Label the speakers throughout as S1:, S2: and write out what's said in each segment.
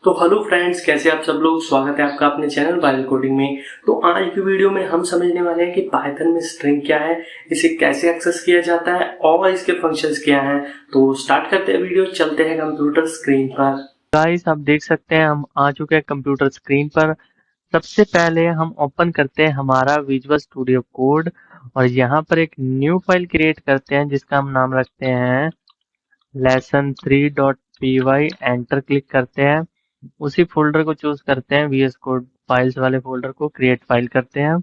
S1: तो hello friends, कैसे आप सब लोग। स्वागत है आपका अपने चैनल वाइल्ड कोडिंग में। तो आज की वीडियो में हम समझने वाले हैं कि पाइथन में स्ट्रिंग क्या है, इसे कैसे एक्सेस किया जाता है और इसके फंक्शंस क्या हैं। तो स्टार्ट करते हैं वीडियो, चलते हैं कंप्यूटर स्क्रीन पर।
S2: गाइस आप देख सकते हैं हम आ चुके हैं कंप्यूटर स्क्रीन पर। सबसे पहले हम ओपन करते हैं हमारा विजुअल स्टूडियो कोड और यहाँ पर एक न्यू फाइल क्रिएट करते हैं जिसका हम नाम रखते हैं lesson3.py। एंटर क्लिक करते हैं, उसी फोल्डर को चूज करते हैं, वीएस कोड फाइल्स वाले फोल्डर को क्रिएट फाइल करते हैं।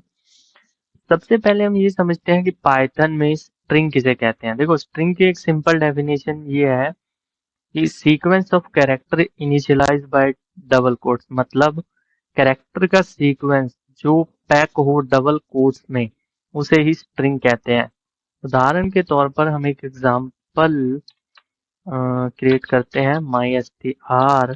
S2: सबसे पहले हम ये समझते हैं कि पाइथन में स्ट्रिंग किसे कहते हैं। देखो, स्ट्रिंग की एक सिंपल डेफिनेशन ये है कि sequence of character initialize by double quotes, मतलब कैरेक्टर का सीक्वेंस जो पैक हो डबल कोट्स में, उसे ही स्ट्रिंग कहते हैं। उदाहरण के तौर पर हम एक एग्जांपल क्रिएट करते हैं, mystr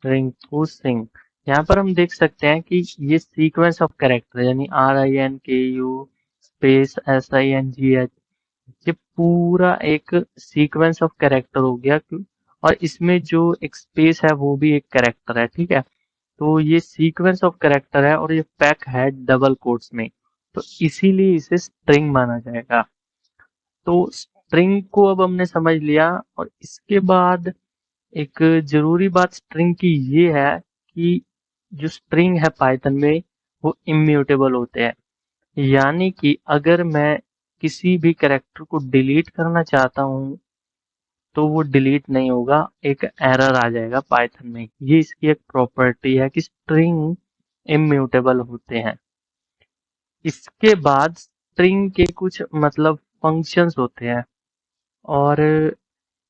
S2: रिंकू सिंह। यहाँ पर हम देख सकते हैं कि ये सीक्वेंस ऑफ कैरेक्टर यानी RINKU स्पेस SINGH, ये पूरा एक सीक्वेंस ऑफ कैरेक्टर हो गया। और इसमें जो एक स्पेस है वो भी एक कैरेक्टर है, ठीक है। तो ये सीक्वेंस ऑफ कैरेक्टर है और ये पैक है डबल कोट्स में, तो इसीलिए इसे स्ट्रिंग माना जाएगा। तो स्ट्रिंग को अब हमने समझ लिया। और इसके बाद एक जरूरी बात स्ट्रिंग की ये है कि जो स्ट्रिंग है पाइथन में वो इम्यूटेबल होते हैं। यानी कि अगर मैं किसी भी कैरेक्टर को डिलीट करना चाहता हूँ तो वो डिलीट नहीं होगा, एक एरर आ जाएगा पाइथन में। ये इसकी एक प्रॉपर्टी है कि स्ट्रिंग इम्यूटेबल होते हैं। इसके बाद स्ट्रिंग के कुछ मतलब फंक्शंस होते हैं और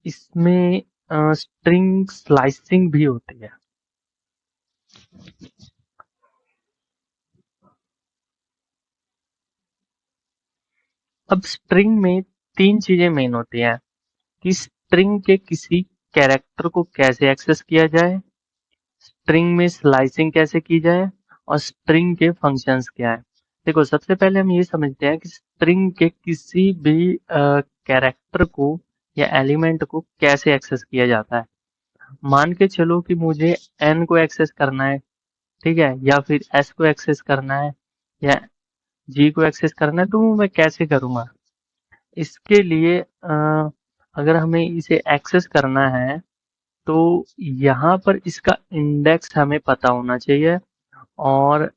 S2: इसमें स्ट्रिंग स्लाइसिंग भी होती है। अब स्ट्रिंग में तीन चीजें मेन होती हैं कि स्ट्रिंग के किसी कैरेक्टर को कैसे एक्सेस किया जाए, स्ट्रिंग में स्लाइसिंग कैसे की जाए और स्ट्रिंग के फंक्शंस क्या है। देखो, सबसे पहले हम ये समझते हैं कि स्ट्रिंग के किसी भी कैरेक्टर को या एलिमेंट को कैसे एक्सेस किया जाता है। मान के चलो कि मुझे n को एक्सेस करना है, ठीक है, या फिर s को एक्सेस करना है या g को एक्सेस करना है, तो वो मैं कैसे करूँगा। इसके लिए अगर हमें इसे एक्सेस करना है तो यहाँ पर इसका इंडेक्स हमें पता होना चाहिए और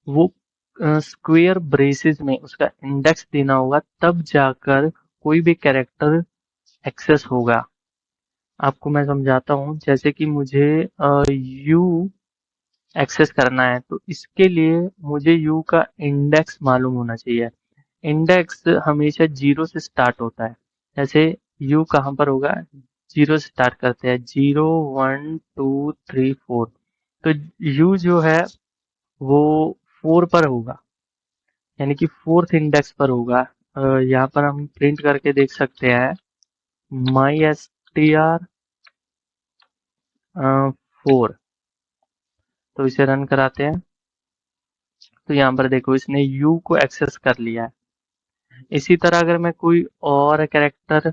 S2: वो स्क्वेयर ब्रेसेस में उसका इंडेक्स देना होगा, तब जाकर कोई भी कैरेक्टर एक्सेस होगा। आपको मैं समझाता हूँ, जैसे कि मुझे यू एक्सेस करना है तो इसके लिए मुझे यू का इंडेक्स मालूम होना चाहिए। इंडेक्स हमेशा 0 से स्टार्ट होता है। जैसे यू कहाँ पर होगा, 0 से स्टार्ट करते हैं, 0 1 2 3 4। तो यू जो है वो 4 पर होगा, यानी कि फोर्थ इंडेक्स पर होगा। यहाँ पर हम प्रिंट करके देख सकते हैं mystr 4। तो इसे रन कराते हैं तो यहाँ पर देखो इसने u को एक्सेस कर लिया है। इसी तरह अगर मैं कोई और कैरेक्टर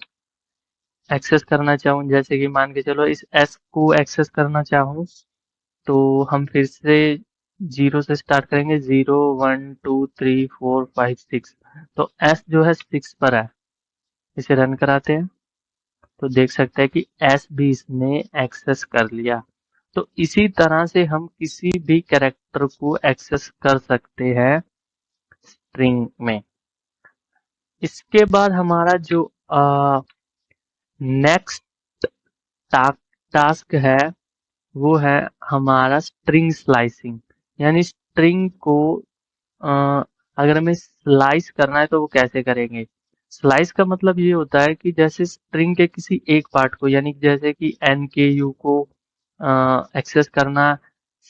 S2: एक्सेस करना चाहूँ, जैसे कि मान के चलो इस s को एक्सेस करना चाहूँ, तो हम फिर से 0 से स्टार्ट करेंगे, 0 1 2 3 4 5 6। तो s जो है 6 पर है। इसे रन कराते हैं तो देख सकते हैं कि एस भी इसने एक्सेस कर लिया। तो इसी तरह से हम किसी भी कैरेक्टर को एक्सेस कर सकते हैं स्ट्रिंग में। इसके बाद हमारा जो नेक्स्ट टास्क है वो है हमारा स्ट्रिंग स्लाइसिंग। यानी स्ट्रिंग को अ, अगर हमें स्लाइस करना है तो वो कैसे करेंगे। स्लाइस का मतलब ये होता है कि जैसे स्ट्रिंग के किसी एक पार्ट को, यानी जैसे कि एन के यू को एक्सेस करना,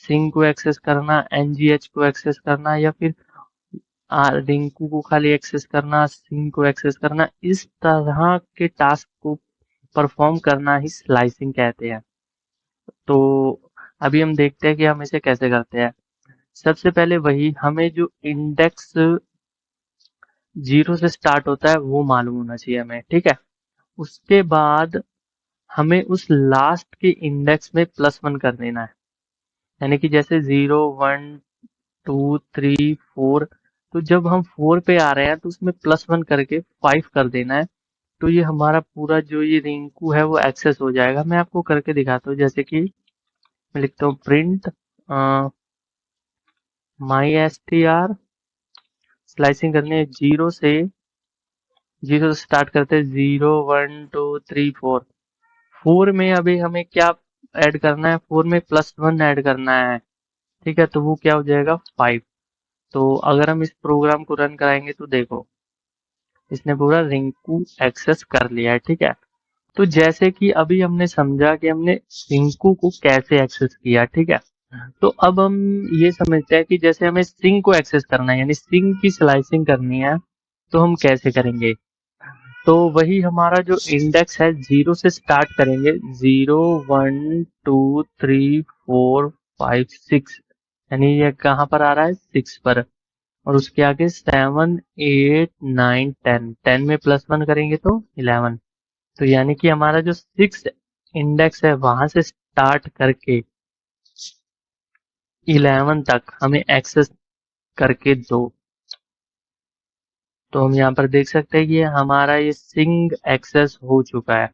S2: सिंग को एक्सेस करना, एनजीएच को एक्सेस करना, या फिर रिंकू को खाली एक्सेस करना, सिंग को एक्सेस करना, इस तरह के टास्क को परफॉर्म करना ही स्लाइसिंग कहते हैं। तो अभी हम देखते हैं कि हम इसे कैसे करते हैं। सबसे पहले वही हमें जो इंडेक्स 0 से स्टार्ट होता है वो मालूम होना चाहिए हमें, ठीक है। उसके बाद हमें उस लास्ट के इंडेक्स में +1 कर देना है। यानी कि जैसे 0 1 2 3 4, तो जब हम 4 पे आ रहे हैं तो उसमें +1 करके 5 कर देना है। तो ये हमारा पूरा जो ये रिंकू है वो एक्सेस हो जाएगा। मैं आपको करके दिखाता हूँ। जैसे कि मैं लिखता हूँ प्रिंट माई str, स्लाइसिंग करनी है जीरो से स्टार्ट करते हैं। 0 1 2 3 4। 4 में अभी हमें क्या ऐड करना है? 4 में +1 ऐड करना है। ठीक है, तो वो क्या हो जाएगा? 5। तो अगर हम इस प्रोग्राम को रन कराएंगे तो देखो, इसने पूरा रिंकू एक्सेस कर लिया है। ठीक है, तो जैसे कि अभी हमने समझा कि हमने रिंकू को कैसे एक्सेस किया। ठीक है, तो अब हम ये समझते हैं कि जैसे हमें स्ट्रिंग को एक्सेस करना है, यानी स्ट्रिंग की स्लाइसिंग करनी है, तो हम कैसे करेंगे? तो वही हमारा जो इंडेक्स है 0 से स्टार्ट करेंगे। 0 1 2 3 4 5 6, यानी ये कहाँ पर आ रहा है? 6 पर। और उसके आगे 7 8 9 10, 10 में +1 करेंगे तो 11। तो यानी कि हमारा जो 6 इंडेक्स है वहां से स्टार्ट करके 11 तक हमें एक्सेस करके दो। तो हम यहाँ पर देख सकते हैं कि हमारा ये स्ट्रिंग एक्सेस हो चुका है।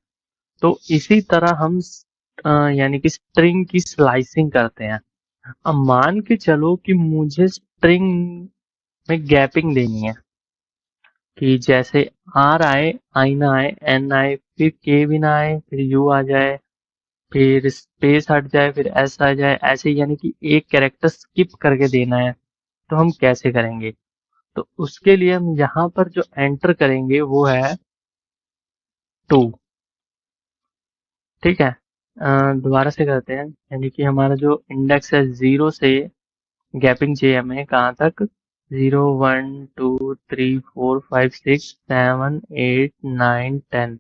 S2: तो इसी तरह हम यानी कि स्ट्रिंग की स्लाइसिंग करते हैं। अब मान के चलो कि मुझे स्ट्रिंग में गैपिंग देनी है, कि जैसे आर आए, आई ना आए, एन आए, फिर के भी ना आए, फिर यू आ जाए, फिर स्पेस हट जाए, फिर एस आ जाए, ऐसे यानी कि एक कैरेक्टर स्किप करके देना है। तो हम कैसे करेंगे? तो उसके लिए हम यहाँ पर जो एंटर करेंगे वो है 2। ठीक है, दोबारा से करते हैं। यानी कि हमारा जो इंडेक्स है 0 से गैपिंग चाहिए हमें कहाँ तक? 0 1 2 3 4 5 6 7 8 9 10,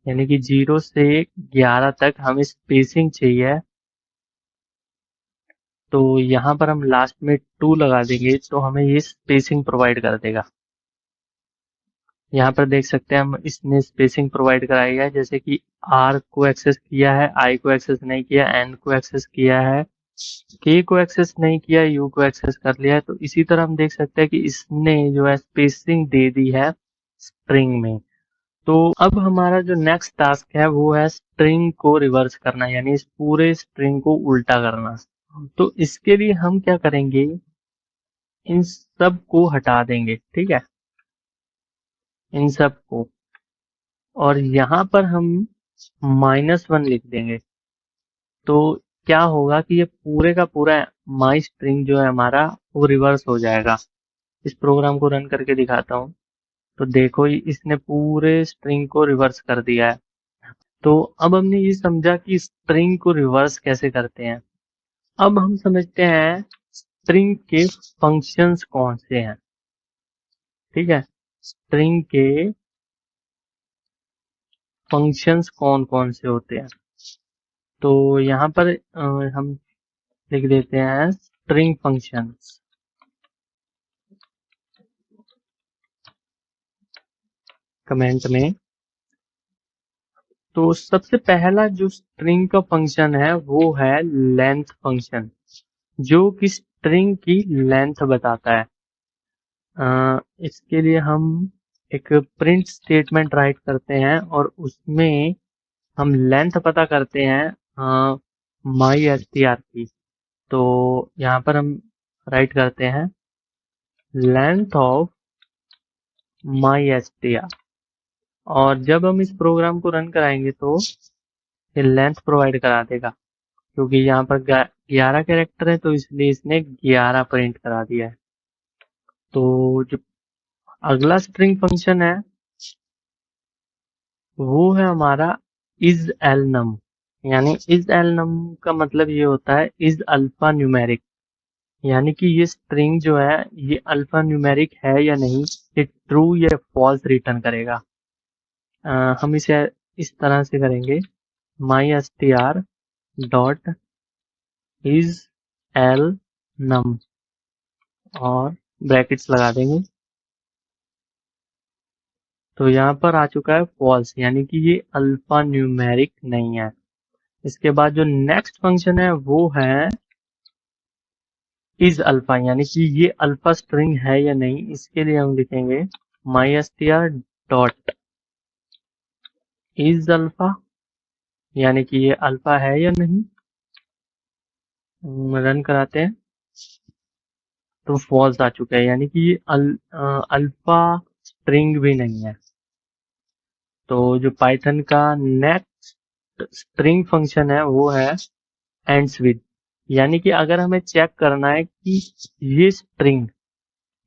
S2: यानी कि 0 से 11 तक हमें स्पेसिंग चाहिए। तो यहाँ पर हम लास्ट में 2 लगा देंगे तो हमें ये स्पेसिंग प्रोवाइड कर देगा। यहाँ पर देख सकते हैं हम इसने स्पेसिंग प्रोवाइड कराई है। जैसे कि आर को एक्सेस किया है, आई को एक्सेस नहीं किया, एन को एक्सेस किया है, के को एक्सेस नहीं किया, यू को एक्सेस कर लिया है। तो इसी तरह हम देख सकते हैं कि इसने जो है स्पेसिंग दे दी है स्ट्रिंग में। तो अब हमारा जो नेक्स्ट टास्क है वो है स्ट्रिंग को रिवर्स करना, यानी इस पूरे स्ट्रिंग को उल्टा करना। तो इसके लिए हम क्या करेंगे? इन सब को हटा देंगे। ठीक है, इन सब को, और यहाँ पर हम -1 लिख देंगे। तो क्या होगा कि ये पूरे का पूरा माई स्ट्रिंग जो है हमारा वो रिवर्स हो जाएगा। इस प्रोग्राम को रन करके दिखाता हूँ। तो देखो इसने पूरे स्ट्रिंग को रिवर्स कर दिया है। तो अब हमने ये समझा कि स्ट्रिंग को रिवर्स कैसे करते हैं। अब हम समझते हैं स्ट्रिंग के फंक्शंस कौन से हैं। ठीक है, स्ट्रिंग के फंक्शंस कौन कौन से होते हैं। तो यहाँ पर हम लिख देते हैं स्ट्रिंग फंक्शंस कमेंट में। तो सबसे पहला जो स्ट्रिंग का फंक्शन है वो है लेंथ फंक्शन, जो कि स्ट्रिंग की लेंथ बताता है। इसके लिए हम एक प्रिंट स्टेटमेंट राइट करते हैं और उसमें हम लेंथ पता करते हैं माई str की। तो यहाँ पर हम राइट करते हैं लेंथ ऑफ माई str, और जब हम इस प्रोग्राम को रन कराएंगे तो ये लेंथ प्रोवाइड करा देगा। क्योंकि यहाँ पर 11 कैरेक्टर है तो इसलिए इसने 11 प्रिंट करा दिया है। तो जो अगला स्ट्रिंग फंक्शन है वो है हमारा इज एल नम। यानी इज एल नम का मतलब ये होता है इज अल्फा न्यूमेरिक, यानी कि ये स्ट्रिंग जो है ये अल्फा न्यूमेरिक है या नहीं, ये ट्रू या फॉल्स रिटर्न करेगा। हम इसे इस तरह से करेंगे माई str डॉट इज एल नम और ब्रैकेट्स लगा देंगे। तो यहाँ पर आ चुका है फॉल्स, यानी कि ये अल्फा न्यूमेरिक नहीं है। इसके बाद जो नेक्स्ट फंक्शन है वो है इज अल्फा, यानी कि ये अल्फा स्ट्रिंग है या नहीं। इसके लिए हम लिखेंगे MyStr डॉट इज अल्फा, यानी कि ये अल्फा है या नहीं। रन कराते हैं तो फॉल्स आ चुका है, यानी कि ये अल्फा स्ट्रिंग भी नहीं है। तो जो पाइथन का नेक्स्ट स्ट्रिंग फंक्शन है वो है एंड्स विद, यानी कि अगर हमें चेक करना है कि ये स्ट्रिंग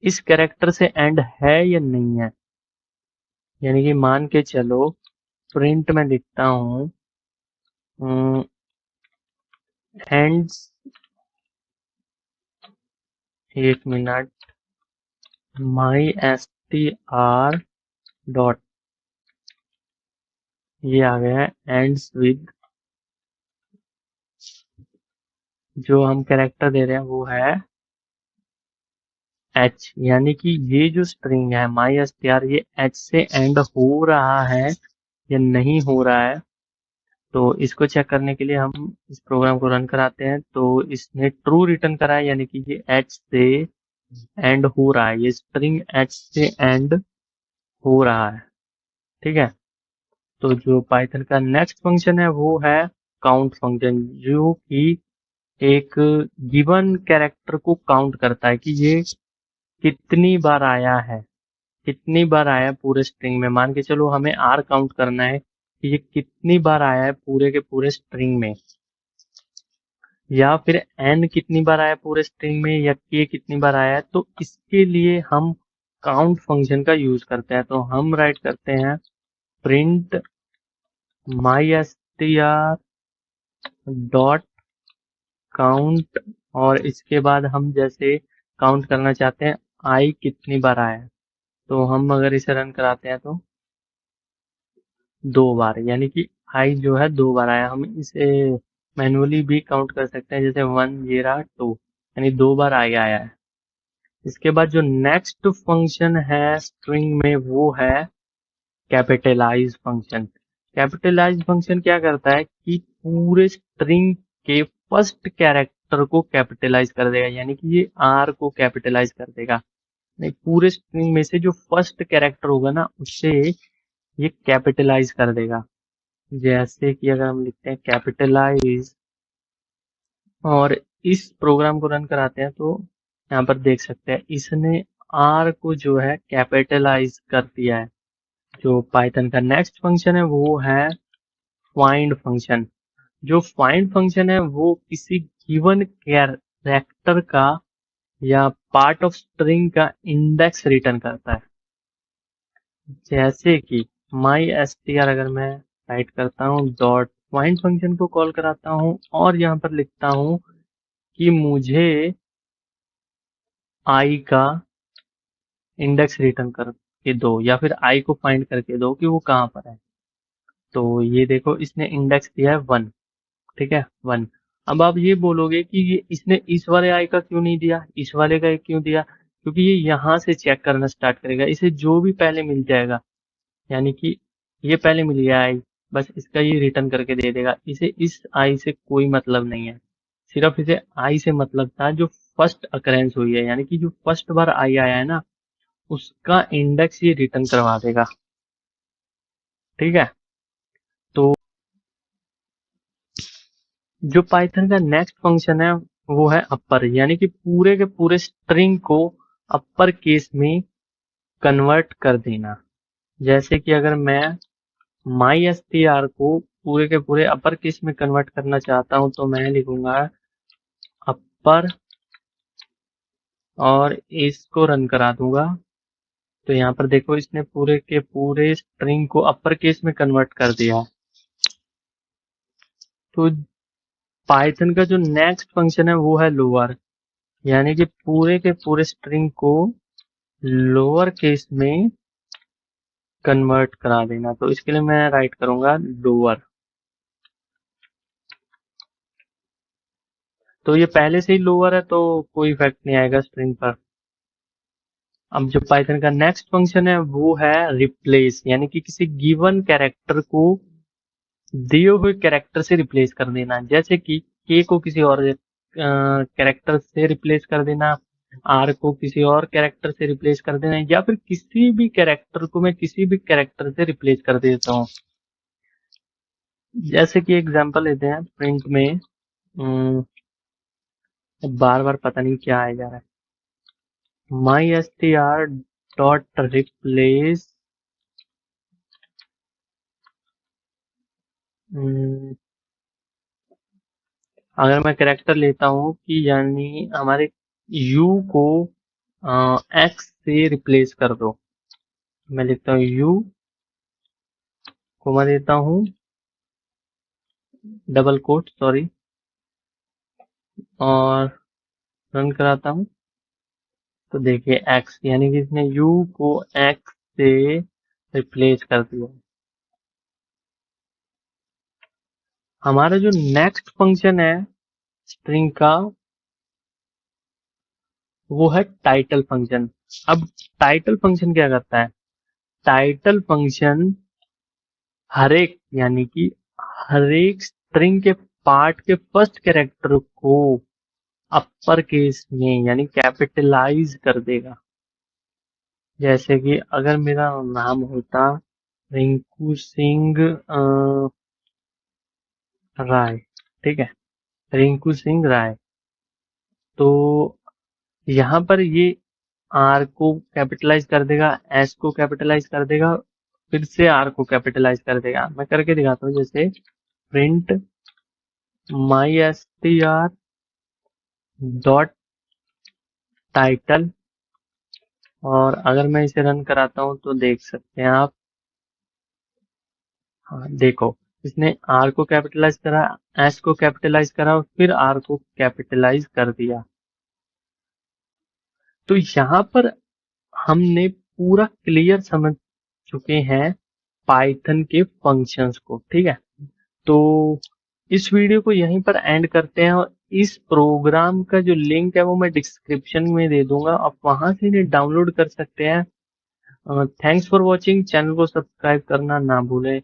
S2: इस कैरेक्टर से एंड है या नहीं है, यानी कि मान के चलो प्रिंट में लिखता हूँ एंड्स, एक मिनट, MyStr डॉट, ये आ गया है एंड्स विद, जो हम कैरेक्टर दे रहे हैं वो है एच, यानी कि ये जो स्ट्रिंग है MyStr ये एच से एंड हो रहा है या नहीं हो रहा है। तो इसको चेक करने के लिए हम इस प्रोग्राम को रन कराते हैं, तो इसने ट्रू रिटर्न करा है, यानी कि ये एच से एंड हो रहा है, ये स्ट्रिंग एच से एंड हो रहा है। ठीक है, तो जो पाइथन का नेक्स्ट फंक्शन है वो है काउंट फंक्शन, जो कि एक गिवन कैरेक्टर को काउंट करता है कि ये कितनी बार आया है, कितनी बार आया है पूरे स्ट्रिंग में। मान के चलो हमें आर काउंट करना है कि ये कितनी बार आया है पूरे के पूरे स्ट्रिंग में, या फिर एन कितनी बार आया पूरे स्ट्रिंग में, या के कितनी बार आया है। तो इसके लिए हम काउंट फंक्शन का यूज करते हैं। तो हम राइट करते हैं प्रिंट MyStr डॉट काउंट, और इसके बाद हम जैसे काउंट करना चाहते हैं आई कितनी बार आया है, तो हम अगर इसे रन कराते हैं तो 2 बार, यानी कि आई जो है 2 बार आया। हम इसे मैनुअली भी काउंट कर सकते हैं, जैसे 1 0 2, यानी 2 बार आई आया है। इसके बाद जो नेक्स्ट फंक्शन है स्ट्रिंग में वो है कैपिटलाइज फंक्शन। कैपिटलाइज फंक्शन क्या करता है कि पूरे स्ट्रिंग के फर्स्ट कैरेक्टर को कैपिटलाइज कर देगा, यानी कि ये आर को कैपिटलाइज कर देगा। नहीं, पूरे स्ट्रिंग में से जो फर्स्ट कैरेक्टर होगा ना उससे ये कैपिटलाइज कर देगा। जैसे कि अगर हम लिखते हैं कैपिटलाइज और इस प्रोग्राम को रन कराते हैं तो यहाँ पर देख सकते हैं इसने आर को जो है कैपिटलाइज कर दिया है। जो पाइथन का नेक्स्ट फंक्शन है वो है फाइंड फंक्शन। जो फाइंड फंक्शन है वो किसी गिवन कैरेक्टर का या पार्ट ऑफ स्ट्रिंग का इंडेक्स रिटर्न करता है। जैसे कि MyStr अगर मैं राइट करता हूँ डॉट फाइंड फंक्शन को कॉल कराता हूँ और यहाँ पर लिखता हूँ कि मुझे आई का इंडेक्स रिटर्न करके दो, या फिर आई को फाइंड करके दो कि वो कहाँ पर है। तो ये देखो इसने इंडेक्स दिया है 1, ठीक है 1। अब आप ये बोलोगे कि ये इसने इस वाले आई का क्यों नहीं दिया, इस वाले का क्यों दिया, क्योंकि ये यहाँ से चेक करना स्टार्ट करेगा। इसे जो भी पहले मिल जाएगा, यानी कि ये पहले मिल गया आई, बस इसका ये रिटर्न करके दे देगा। इसे इस आई से कोई मतलब नहीं है, सिर्फ इसे आई से मतलब था जो फर्स्ट अकरेंस हुई है, यानी कि जो फर्स्ट बार आई आया है ना उसका इंडेक्स ये रिटर्न करवा देगा। ठीक है, तो जो पाइथन का नेक्स्ट फंक्शन है वो है अपर, यानी कि पूरे के पूरे स्ट्रिंग को अपर केस में कन्वर्ट कर देना। जैसे कि अगर मैं MyStr को पूरे के पूरे अपर केस में कन्वर्ट करना चाहता हूं तो मैं लिखूंगा अपर और इसको रन करा दूंगा। तो यहाँ पर देखो इसने पूरे के पूरे स्ट्रिंग को अपर केस में कन्वर्ट कर दिया। तो पाइथन का जो नेक्स्ट फंक्शन है वो है लोअर, यानी कि पूरे के पूरे स्ट्रिंग को लोअर केस में कन्वर्ट करा देना। तो इसके लिए मैं राइट करूंगा लोअर। तो ये पहले से ही लोअर है तो कोई इफेक्ट नहीं आएगा स्ट्रिंग पर। अब जो पाइथन का नेक्स्ट फंक्शन है वो है रिप्लेस, यानी कि किसी गिवन कैरेक्टर को दिए हुए कैरेक्टर से रिप्लेस कर देना। जैसे कि के को किसी और कैरेक्टर से रिप्लेस कर देना, आर को किसी और कैरेक्टर से रिप्लेस कर देना, या फिर किसी भी कैरेक्टर को मैं किसी भी कैरेक्टर से रिप्लेस कर देता हूँ। जैसे कि एग्जांपल लेते हैं प्रिंट में, बार बार पता नहीं क्या आ जा रहा है, mystr डॉट रिप्लेस अगर मैं कैरेक्टर लेता हूँ कि यानी हमारे u को x से रिप्लेस कर दो, मैं लिखता हूँ u को मैं देता हूँ डबल कोट सॉरी, और रन कराता हूँ तो देखिए x, यानी कि इसने u को x से रिप्लेस कर दिया। हमारा जो नेक्स्ट फंक्शन है स्ट्रिंग का वो है टाइटल फंक्शन। अब टाइटल फंक्शन क्या करता है? टाइटल फंक्शन हर एक, यानी कि हर एक स्ट्रिंग के पार्ट के फर्स्ट कैरेक्टर को अपर केस में यानी कैपिटलाइज कर देगा। जैसे कि अगर मेरा नाम होता रिंकू सिंह राय, ठीक है, रिंकू सिंह राय, तो यहाँ पर ये आर को कैपिटलाइज कर देगा, एस को कैपिटलाइज कर देगा, फिर से आर को कैपिटलाइज कर देगा। मैं करके दिखाता हूँ, जैसे print my S T R dot title, और अगर मैं इसे रन कराता हूँ तो देख सकते हैं आप, हाँ देखो, इसने आर को कैपिटलाइज करा, एस को कैपिटलाइज करा और फिर आर को कैपिटलाइज कर दिया। तो यहाँ पर हमने पूरा क्लियर समझ चुके हैं पाइथन के फंक्शंस को, ठीक है। तो इस वीडियो को यहीं पर एंड करते हैं, और इस प्रोग्राम का जो लिंक है वो मैं डिस्क्रिप्शन में दे दूंगा, आप वहां से इन्हें डाउनलोड कर सकते हैं। थैंक्स फॉर वॉचिंग, चैनल को सब्सक्राइब करना ना भूलें।